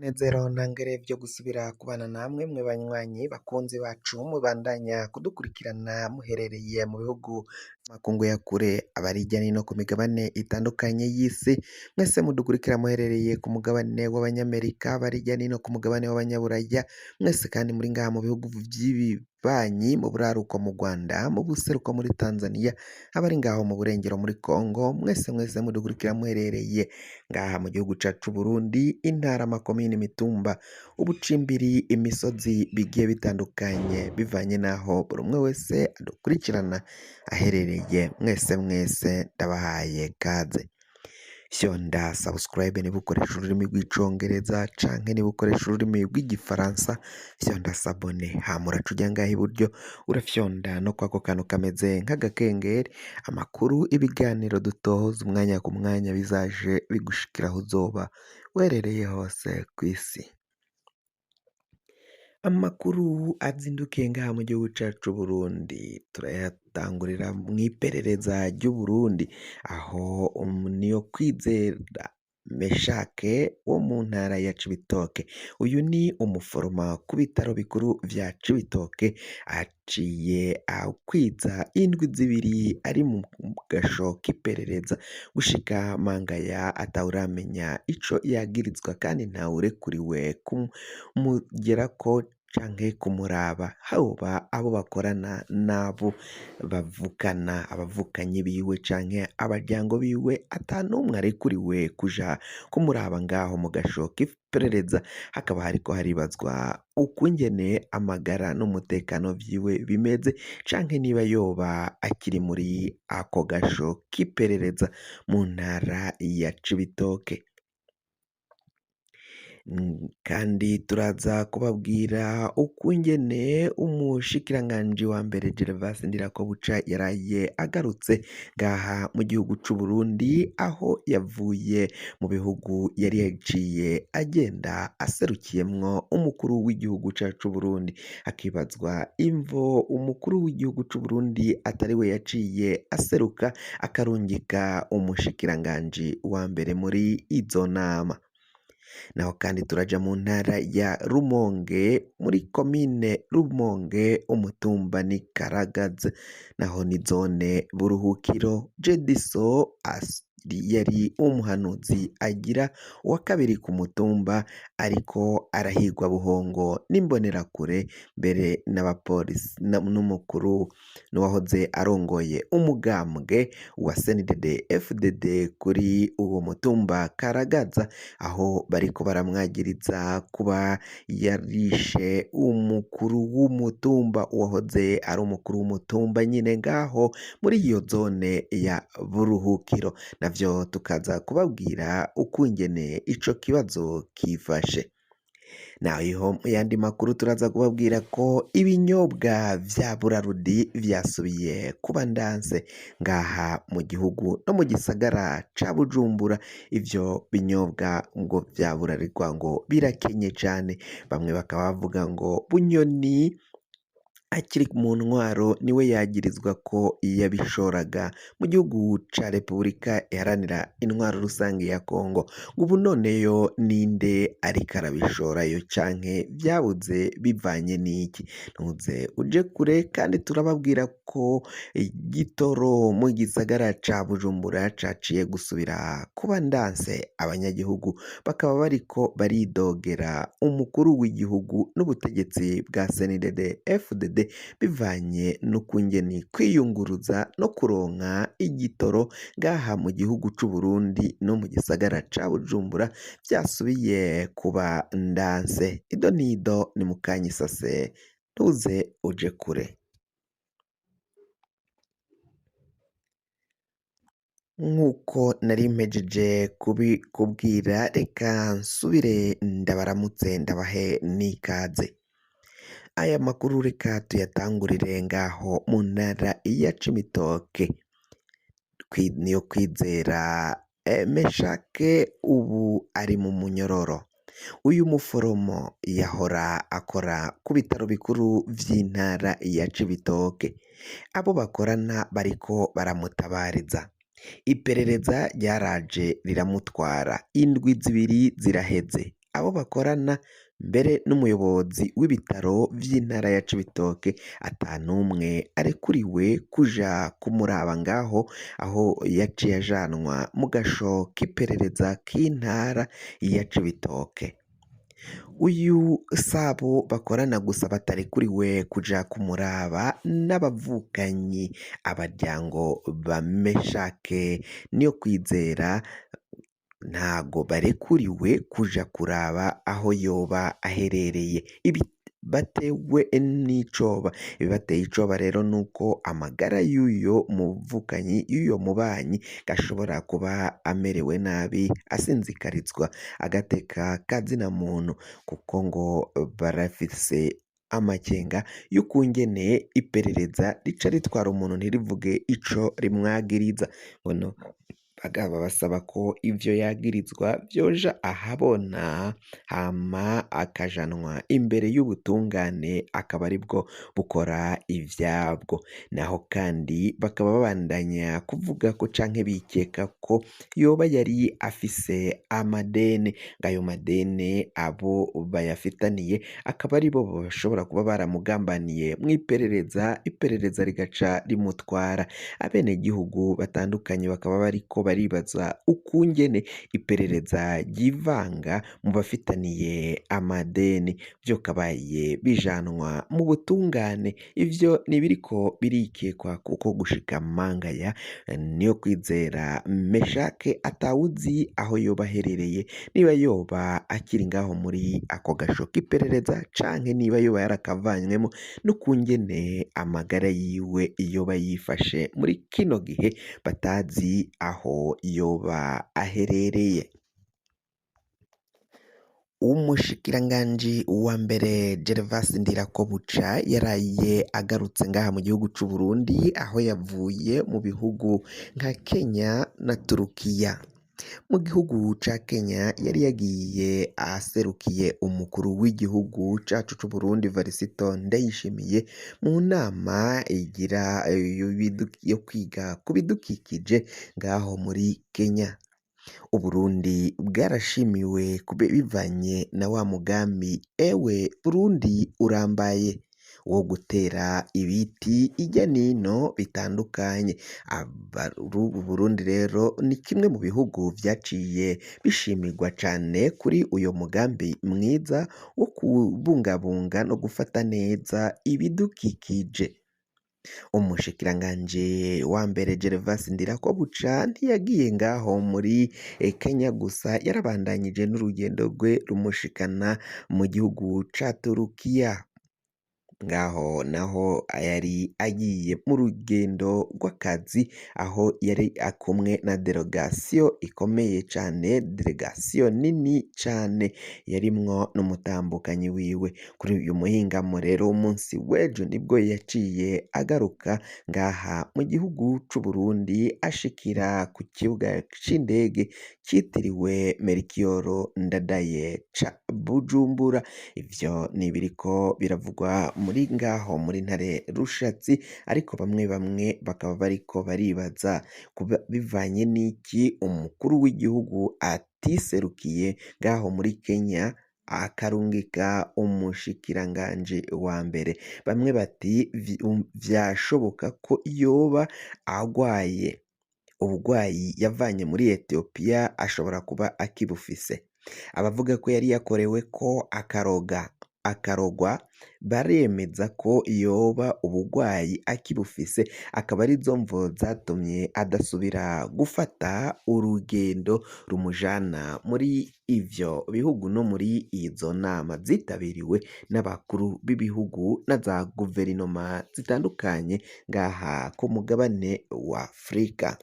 Nezero ntangere vyo gusubira kubana namwe mwe banywanyi bakunzi bacu mubandanya kudukurikirana muherereye mu bihugu makungu ya kure abari hirya no hino ku migabane itandukanye y'isi mwese mudukurikira muherereye ku mugabane w'abanyamerika abari hirya no hino ku mugabane w'abanyaburaya mwese kandi muri ngaha mu bihugu vy'ibibanyi mu buraruko mu Rwanda mu buseruko muri Tanzania abari ngaho mu burengero muri Congo mwese mudukurikira muherereye ngaha mu gihugu cacu Burundi intara makomine imitumba ubucimbiri imisozi bigiye bitandukanye bivanye naho buri umwe wese adukurikirana aherereye mwese ndabahaye kaze fyonda subscribe niba ukoresha ururimi rw'icongereza canke niba ukoresha ururimi rw'igifaransa fyonda sabone hama uraca uja ngaha iburyo urafyonda no kwako kantu kameze nk'agakengeri amakuru ibiganiro dutohoza umwanya ku mwanya bizaje bigushikira aho uzoba uherereye hose kw'isi. Amakuru azindukiye ngaha mu gihugu cacu Burundi turayatangurira mw'iperereza ry'Uburundi aho niyo kwizera Meshake wo mu ntara ya Cibitoke uyu ni umuforoma ku bitaro bikuru vya Cibitoke aciye akwiza indwi zibiri ari mu gasho k'iperereza gushika mangaya atawuramenya ico yagirizwa kandi ntawurekuriwe kumugerako canke kumuraba hoba abo bakorana n'abo bavukana abavukanyi biwe canke abaryango biwe atanumwe arekuriwe kuja kumuraba ngaho mu gasho k'iperereza hakaba hariko haribazwa ukungene amagara n'umutekano vyiwe bimeze canke niba yoba akiri muri ako gasho k'iperereza mu ntara ya Cibitoke. Kandi turaza kubabwira ukungene umushikiranganji wa mbere Gervas Ndirakobuca yaraye agarutse ngaha mu gihugu c'u Burundi aho yavuye mu bihugu yari yaciye agenda aserukiyemwo umukuru w'igihugu cacu Burundi akibazwa imvo umukuru w'igihugu c'u Burundi atari we yaciye aseruka akarungika umushikiranganji wa mbere muri izo nama. Naho kandi turaja mu ntara ya Rumonge muri komine Rumonge umutumba ni Karagaze naho ni zone Buruhukiro Jediso yari umuhanuzi agira wa kabiri ku mutumba ariko arahigwa buhongo n'imbonerakure mbere n'abapolisi n'umukuru n'uwahoze arongoye umugambwe wa CNDD FDD kuri uwo mutumba Karagaza aho bariko baramwagiriza kuba yarishe umukuru w'umutumba uwahoze ari umukuru w'umutumba nyine ngaho muri iyo zone ya Buruhukiro navyo tukaza kubabwira ukungene ico kibazo kifashe. Naho mu yandi makuru turaza kubabwira ko ibinyobwa vya Burarudi vyasubiye kuba ndanse ngaha mu gihugu no mu gisagara ca Bujumbura ivyo binyobwa ngo vya Burarirwa ngo birakenye cane bamwe bakaba bavuga ngo Bunyoni akiri mu ntwaro niwe yagirizwa ko yabishoraga mu gihugu ca Repubulika iharanira intwaro rusange ya Kongo ubu noneyo ninde ariko arabishorayo canke vyabuze bivanye n'iki ntuze uje kure kandi turababwira ko igitoro mu gisagara ca Bujumbura caciye gusubira kuba ndanse abanyagihugu bakaba bariko baridogera umukuru w'igihugu n'ubutegetsi bwa CNDD FDD bivanye n'ukungene kwiyunguruza no kuronka igitoro ngaha mu gihugu c'u Burundi no mu gisagara ca Bujumbura vyasubiye kuba ndanse ido nido ni mukanya isase ntuze uje kure. Nk'uko nari mpejeje kubikubwira reka nsubire ndabaramutse ndabahe n'ikaze. Aya makuru reka tuyatangurire ngaho mu ntara ya Cibitoke niyo kwizera Meshake ubu ari mu munyororo. Uyu muforomo yahora akora ku bitaro bikuru vy'intara ya Cibitoke abo bakorana bariko baramutabariza iperereza ryaraje riramutwara indwi zibiri ziraheze abo bakorana mbere n'umuyobozi w'ibitaro vy'intara ya Cibitoke ata n'umwe arekuriwe kuja kumuraba ngaho aho yaciye ajanwa mu gasho k'iperereza k'intara ya Cibitoke. Uyu sabo bakorana gusa batarekuriwe kuja kumuraba n'abavukanyi, abaryango ba Meshake Niyokwizera ntago barekuriwe kuja kuraba aho yoba aherereye. Batewe n'icoba, ibibateye icoba rero nuko amagara y'uyo muvukanyi y'uyo mubanyi gashobora kuba amerewe nabi asinzikarizwa agateka kazina muntu, kuko ngo barafise amakenga y'ukungene iperereza rica ritwara umuntu ntirivuge ico rimwagiriza. Bono bagaba basaba ko ivyo yagirizwa vyoja ahabona hama akajanwa imbere y'ubutungane akaba aribwo bukora ivyabwo. Naho kandi bakaba babandanya kuvuga ko canke bikeka ko yoba yari afise amadeni, ngayo madeni abo bayafitaniye akaba aribo bashobora kuba baramugambaniye mw'iperereza, iperereza rigaca rimutwara. Abenegihugu batandukanye bakaba bariko baribaza ukungene iperereza ryivanga mu bafitaniye amadeni, vyokabaye bijanwa mu butungane. Ivyo nibiriko birikekwa kuko gushika mangaya Niyokwizera Meshake atawuzi aho yoba aherereye, niba yoba akiri ngaho muri ako gasho k'iperereza canke niba yoba yarakavanywemo, n'ukungene amagara yiwe yoba yifashe muri kino gihe batazi aho yoba aherereye. Umushikiranganji wa mbere Gervas Ndirakobuca yaraye agarutse ngaha mu gihugu c'u Burundi aho yavuye mu bihugu nka Kenya na Turukiya. Mu gihugu ca Kenya yari yagiye aserukiye umukuru w'igihugu cacu c'u Burundi Varisito Ndayishimiye mu nama igira yo kwiga ku bidukikije ngaho muri Kenya. Uburundi bwarashimiwe bivanye na wa mugambi ewe Burundi urambaye wo gutera ibiti irya nino bitandukanye. Burundi rero ni kimwe mu bihugu vyaciye bishimirwa cane kuri uyo mugambi mwiza wo kubungabunga no gufata neza ibidukikije. Umushikiranganji wa mbere Gervas Ndirakobuca ntiyagiye ngaho muri Kenya gusa, yarabandanyije n'urugendo rwe rumushikana mu gihugu ca Turukiya. Ngaho naho yari agiye mu rugendo rw'akazi aho yari akumwe na delegasiyo ikomeye cane, delegasiyo nini cane yarimwo n'umutambukanyi wiwe. Kuri uyu muhingamo rero w'umunsi w'ejo nibwo yaciye agaruka ngaha mu gihugu c'u Burundi ashikira ku kibuga c'indege citiriwe Melchior Ndadaye ca Bujumbura. Ivyo nibiriko biravugwa muri ngaho muri ntare rushatsi, ariko bamwe bamwe bakaba bariko baribaza kuba bivanye n'iki umukuru w'igihugu atiserukiye ngaho muri Kenya akarungika umushikiranganji wa mbere. Bamwe bati vyashoboka ko yoba agwaye ubugwayi yavanye muri Ethiopia, ashobora kuba akibufise. Abavuga ko yari yakorewe ko akarogwa baremeza ko yoba ubugwayi akibufise, akaba arizo mvo zatumye adasubira gufata urugendo rumujana muri ivyo bihugu no muri izo nama zitabiriwe n'abakuru b'ibihugu na za guverinoma zitandukanye ngaha ku mugabane wa Afrika.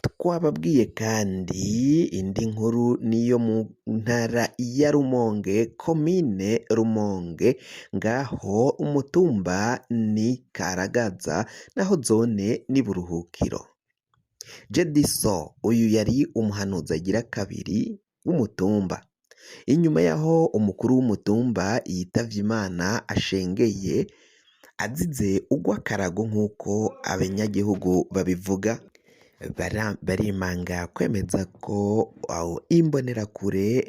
Twababwiye kandi indi nkuru niyo mu ntara ya Rumonge, komine Rumonge, ngaho umutumba ni Karagaza naho zone ni Buruhukiro. Jediso uyu yari umuhanuzi agira kabiri w'umutumba. Inyuma yaho umukuru w'umutumba yitavye Imana ashengeye azize ugw'akarago nk'uko abanyagihugu babivuga, barimanga kwemeza ko imbonerakure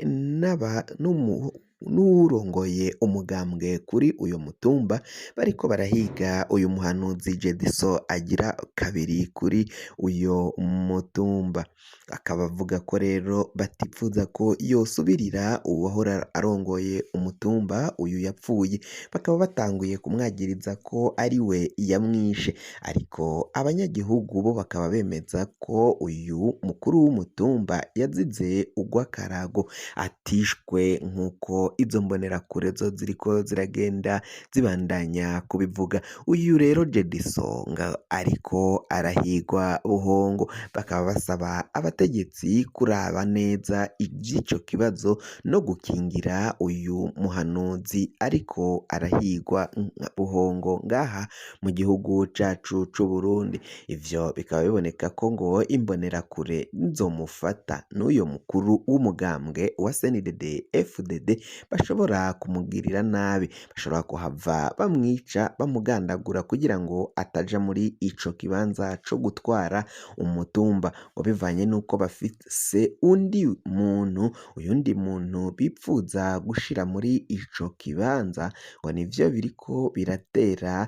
n'uwurongoye umugambwe kuri uyu mutumba bariko barahiga uyu muhanuzi Jediso agira kabiri kuri uyu mutumba, akaba avuga ko rero batifuza ko yosubirira uwahora arongoye umutumba uyu yapfuye, bakaba batanguye kumwagiriza ko ari we yamwishe, ariko abanyagihugu bo bakaba bemeza ko uyu mukuru w'umutumba yazize ugw'akarago, atishwe nk'uko izo mbonerakure zo ziriko ziragenda zibandanya kubivuga. Uyu rero Jediso ariko arahigwa buhongo, bakaba basaba abategetsi kuraba neza ivy'ico kibazo no gukingira uyu muhanuzi ariko arahigwa buhongo ngaha mu gihugu cacu c'Uburundi. Ivyo bikaba biboneka ko ngo imbonerakure nizomufata n'uyo mukuru w'umugambwe wa CNDD FDD bashobora kumugirira nabi, bashobora kuhava bamwica bamugandagura kugira ngo ataja muri ico kibanza co gutwara umutumba, ngo bivanye n'uko bafise uyundi muntu bipfuza gushira muri ico kibanza, ngo nivyo biriko biratera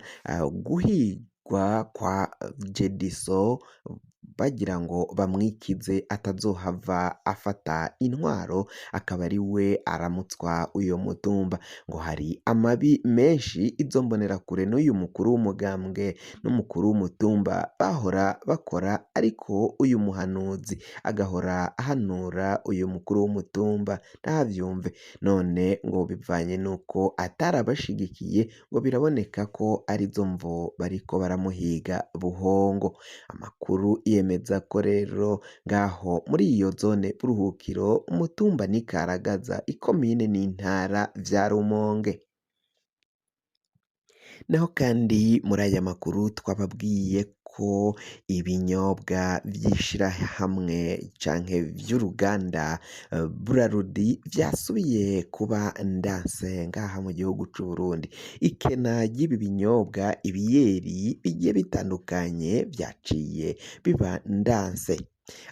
guhigwa kwa Jediso bagira ngo bamwikize atazohava afata intwaro akaba ari we aramutswa uyo mutumba. Ngo hari amabi menshi izo mbonerakure n'uyu mukuru w'umugambwe n'umukuru w'umutumba bahora bakora, ariko uyu muhanuzi agahora ahanura uyu mukuru w'umutumba ntavyumve, none ngo bivanye n'uko atarabashigikiye ngo biraboneka ko arizo mvo bariko baramuhiga buhongo. Amakuru yemeza ko rero ngaho muri iyo zone Buruhukiro, umutumba ni Karagaza, ikomine n'intara vya Rumonge. Naho kandi muri aya makuru twababwiye ko ibinyobwa vy'ishirahamwe canke vy'uruganda Burarudi vyasubiye kuba ndanse ngaha mu gihugu c'Uburundi. Ikena ry'ibi binyobwa, ibiyeri bigiye bitandukanye vyaciye biba ndanse.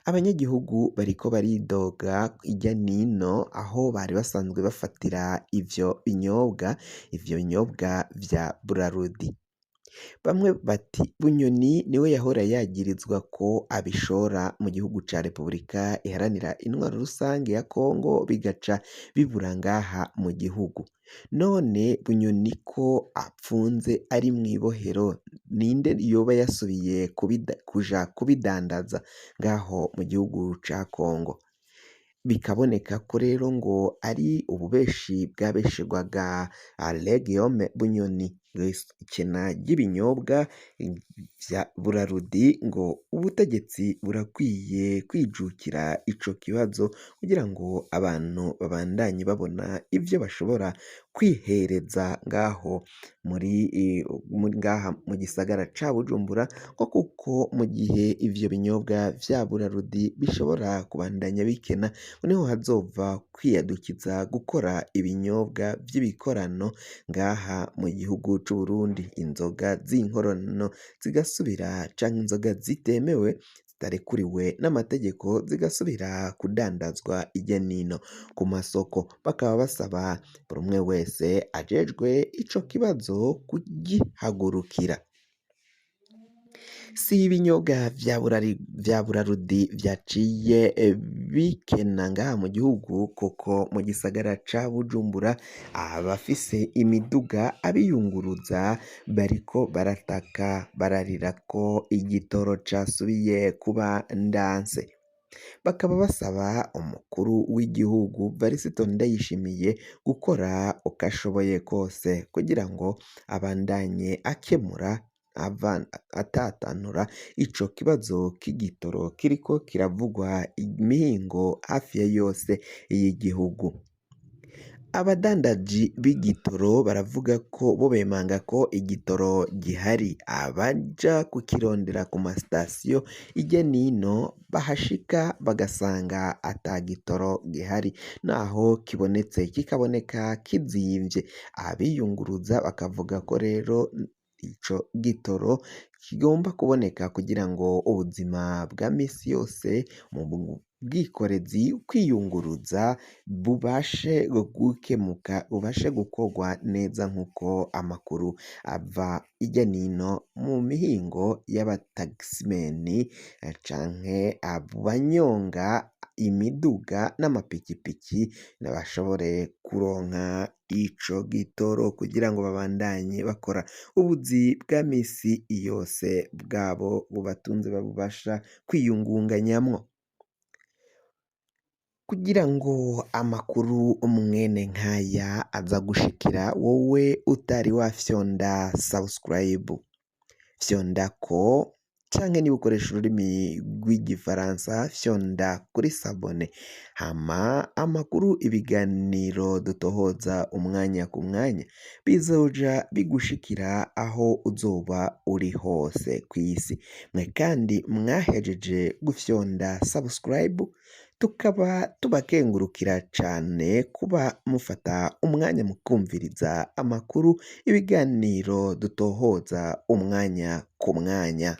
Abanyagihugu bariko baridoga irya nino aho bari basanzwe bafatira ivyo binyobwa vya Burarudi. Bamwe bati Bunyoni niwe yahora yagirizwa ko abishora mu gihugu ca Repubulika Iharanira Intwaro Rusange ya Kongo bigaca bibura ngaha mu gihugu. None Bunyoni ko apfunze ari mw'ibohero, ninde yoba yasubiye kuja kubidandaza ngaho mu gihugu ca Kongo? Bikaboneka ko rero ngo ari ububeshi bwabeshegwaga Guillaume Bunyoni. Ikena ry'ibinyobwa vya Burarudi ngo ubutegetsi burakwiye kwijukira ico kibazo kugira ngo abantu babandanye babona ivyo bashobora kwihereza ngaho ngaha mu gisagara ca Bujumbura, ngo kuko mu gihe ivyo binyobwa vya Burarudi bishobora kubandanya bikena, niho hazova kwiyadukiza gukora ibinyobwa vy'ibikorano ngaha mu gihugu c'Uburundi, inzoga z'inkorano zigasubira canke inzoga zitemewe zitarekuriwe n'amategeko zigasubira kudandazwa irya nino ku masoko. Bakaba basaba buri umwe wese ajejwe ico kibazo kugihagurukira. Si ibinyobwa vya Burarudi vyaciye bikena ngaha mu gihugu, kuko mu gisagara ca Bujumbura abafise imiduga abiyunguruza bariko barataka bararira ko igitoro casubiye kuba ndanse. Bakaba basaba umukuru w'igihugu Varisito Ndayishimiye gukora uko ashoboye kose kugira ngo abandanye akemura atatanura ico kibazo k'igitoro kiriko kiravugwa imihingo hafi ya yose y'igihugu. Abadandaji b'igitoro baravuga ko bo bemanga ko igitoro gihari, abaja kukirondera ku masitasiyo irya nino bahashika bagasanga ata gitoro gihari, naho kibonetse kikaboneka kizimvye. Abiyunguruza bakavuga ko rero ico gitoro kigomba kuboneka kugira ngo ubuzima bwa misi yose mu bwikorezi, kwiyunguruza bubashe gukemuka, bubashe gukorwa neza nk'uko amakuru ava hirya n'ino mu mihingo y'abatagisimeni canke abanyonga imiduga n'amapikipiki bashobore kuronka ico gitoro kugira ngo babandanye bakora ubuzi bwa misi yose bwabo bubatunze babubasha kwiyungunganyamwo. Kugira ngo amakuru mwene nkaya aza gushikira wowe utari wafyonda subscribe, fyondako canke niba ukoresha ururimi rw'igifaransa fyonda kuri sabone, hama amakuru, ibiganiro dutohoza umwanya ku mwanya bizoja bigushikira aho uzoba uri hose kw'isi. Mwe kandi mwahejeje gufyonda subscribe, tukaba tubakengurukira cane kuba mufata umwanya mu kumviriza amakuru, ibiganiro dutohoza umwanya ku mwanya.